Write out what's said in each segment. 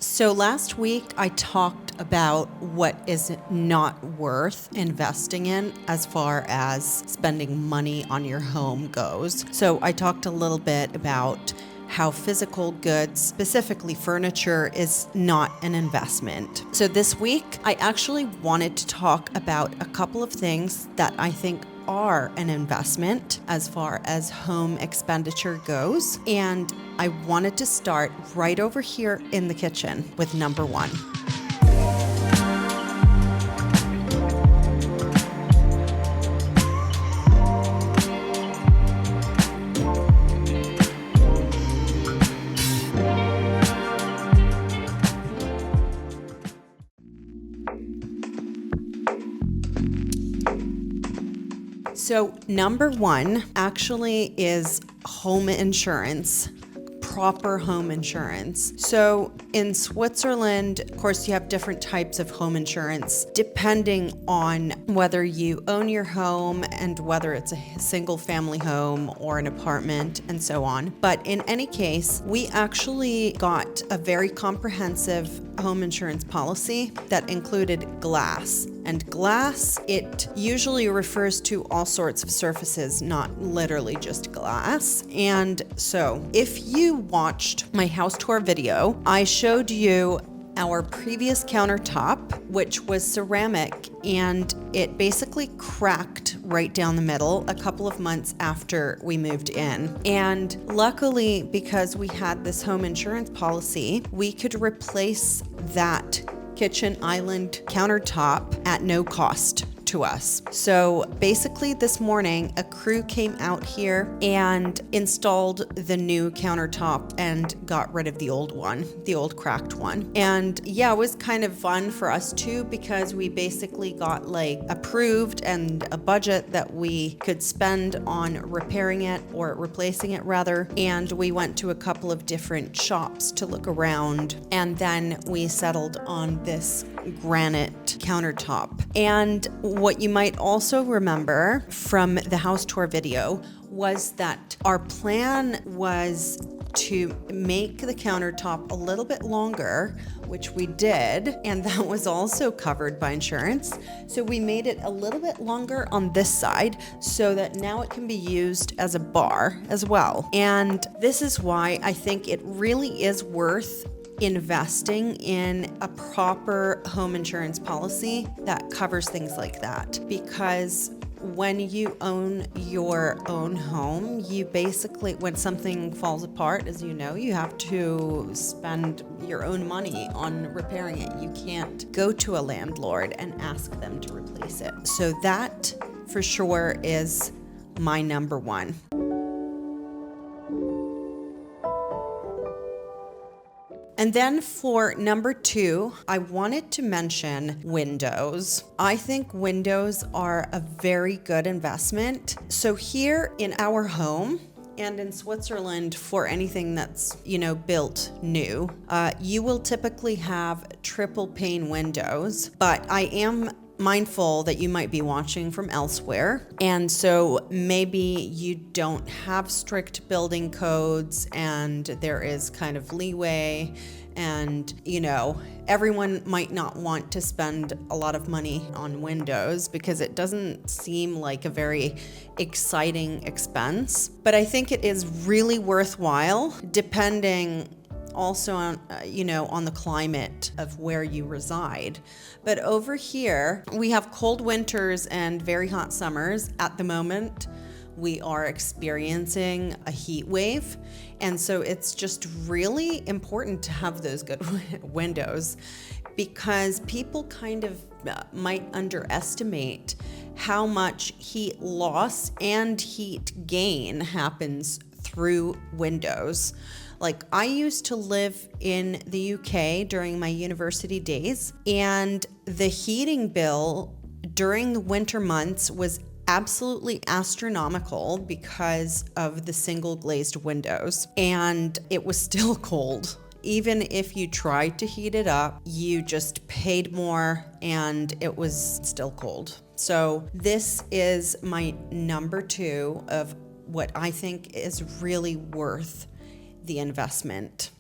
So last week I talked about what is not worth investing in as far as spending money on your home goes. So I talked a little bit about how physical goods, specifically furniture, is not an investment. So this week I actually wanted to talk about a couple of things that I think are an investment as far as home expenditure goes. And I wanted to start right over here in the kitchen with number one. So number one actually is home insurance, proper home insurance. So in Switzerland, of course, you have different types of home insurance depending on whether you own your home and whether it's a single family home or an apartment and so on. But in any case, we actually got a very comprehensive home insurance policy that included glass. And glass, it usually refers to all sorts of surfaces, not literally just glass. And so if you watched my house tour video, I showed you our previous countertop, which was ceramic, and it basically cracked right down the middle a couple of months after we moved in. And luckily, because we had this home insurance policy, we could replace that kitchen island countertop at no cost to us. So basically this morning, a crew came out here and installed the new countertop and got rid of the old one, the old cracked one. And yeah, it was kind of fun for us too, because we basically got like approved and a budget that we could spend on repairing it or replacing it rather. And we went to a couple of different shops to look around, and then we settled on this granite countertop. And what you might also remember from the house tour video was that our plan was to make the countertop a little bit longer, which we did, and that was also covered by insurance. So we made it a little bit longer on this side so that now it can be used as a bar as well. And this is why I think it really is worth investing in a proper home insurance policy that covers things like that. Because when you own your own home, you basically, when something falls apart, as you know, you have to spend your own money on repairing it. You can't go to a landlord and ask them to replace it. So that for sure is my number one. And then for number two, I wanted to mention windows. I think windows are a very good investment. So here in our home, and in Switzerland, for anything that's, built new, you will typically have triple pane windows, but I am mindful that you might be watching from elsewhere. And so maybe you don't have strict building codes and there is kind of leeway, and everyone might not want to spend a lot of money on windows because it doesn't seem like a very exciting expense. But I think it is really worthwhile, depending also on, on the climate of where you reside. But over here, we have cold winters and very hot summers. At the moment, we are experiencing a heat wave. And so it's just really important to have those good windows, because people kind of might underestimate how much heat loss and heat gain happens through windows. Like, I used to live in the UK during my university days, and the heating bill during the winter months was absolutely astronomical because of the single glazed windows, and it was still cold. Even if you tried to heat it up, you just paid more and it was still cold. So this is my number two of what I think is really worth the investment.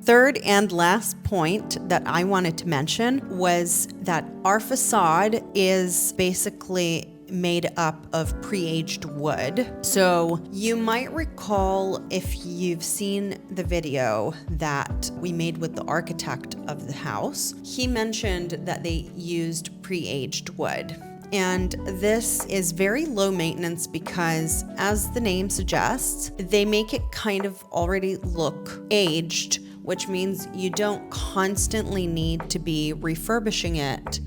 Third and last point that I wanted to mention was that our facade is basically made up of pre-aged wood. So you might recall, if you've seen the video that we made with the architect of the house, he mentioned that they used pre-aged wood. And this is very low maintenance because, as the name suggests, they make it kind of already look aged, which means you don't constantly need to be refurbishing it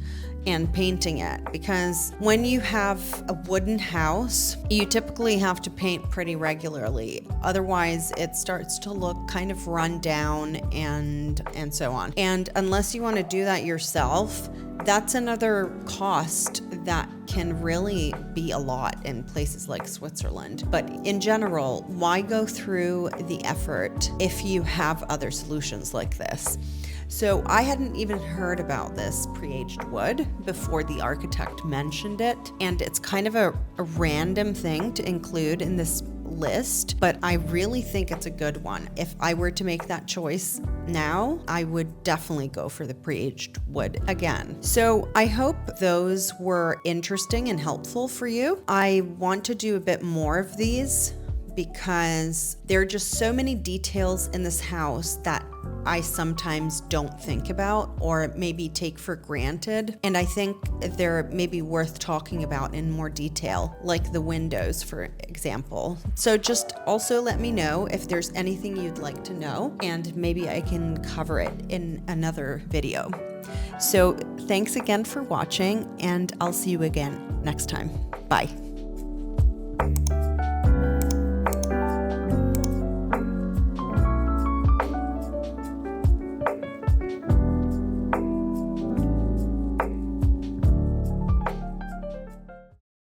and painting it, because when you have a wooden house, you typically have to paint pretty regularly. Otherwise, it starts to look kind of run down and so on. And unless you want to do that yourself, that's another cost that can really be a lot in places like Switzerland. But in general, why go through the effort if you have other solutions like this? So I hadn't even heard about this pre-aged wood before the architect mentioned it, and it's kind of a random thing to include in this list, but I really think it's a good one. If I were to make that choice now, I would definitely go for the pre-aged wood again. So I hope those were interesting and helpful for you. I want to do a bit more of these because there are just so many details in this house that I sometimes don't think about or maybe take for granted. And I think they're maybe worth talking about in more detail, like the windows, for example. So just also let me know if there's anything you'd like to know, and maybe I can cover it in another video. So thanks again for watching, and I'll see you again next time. Bye.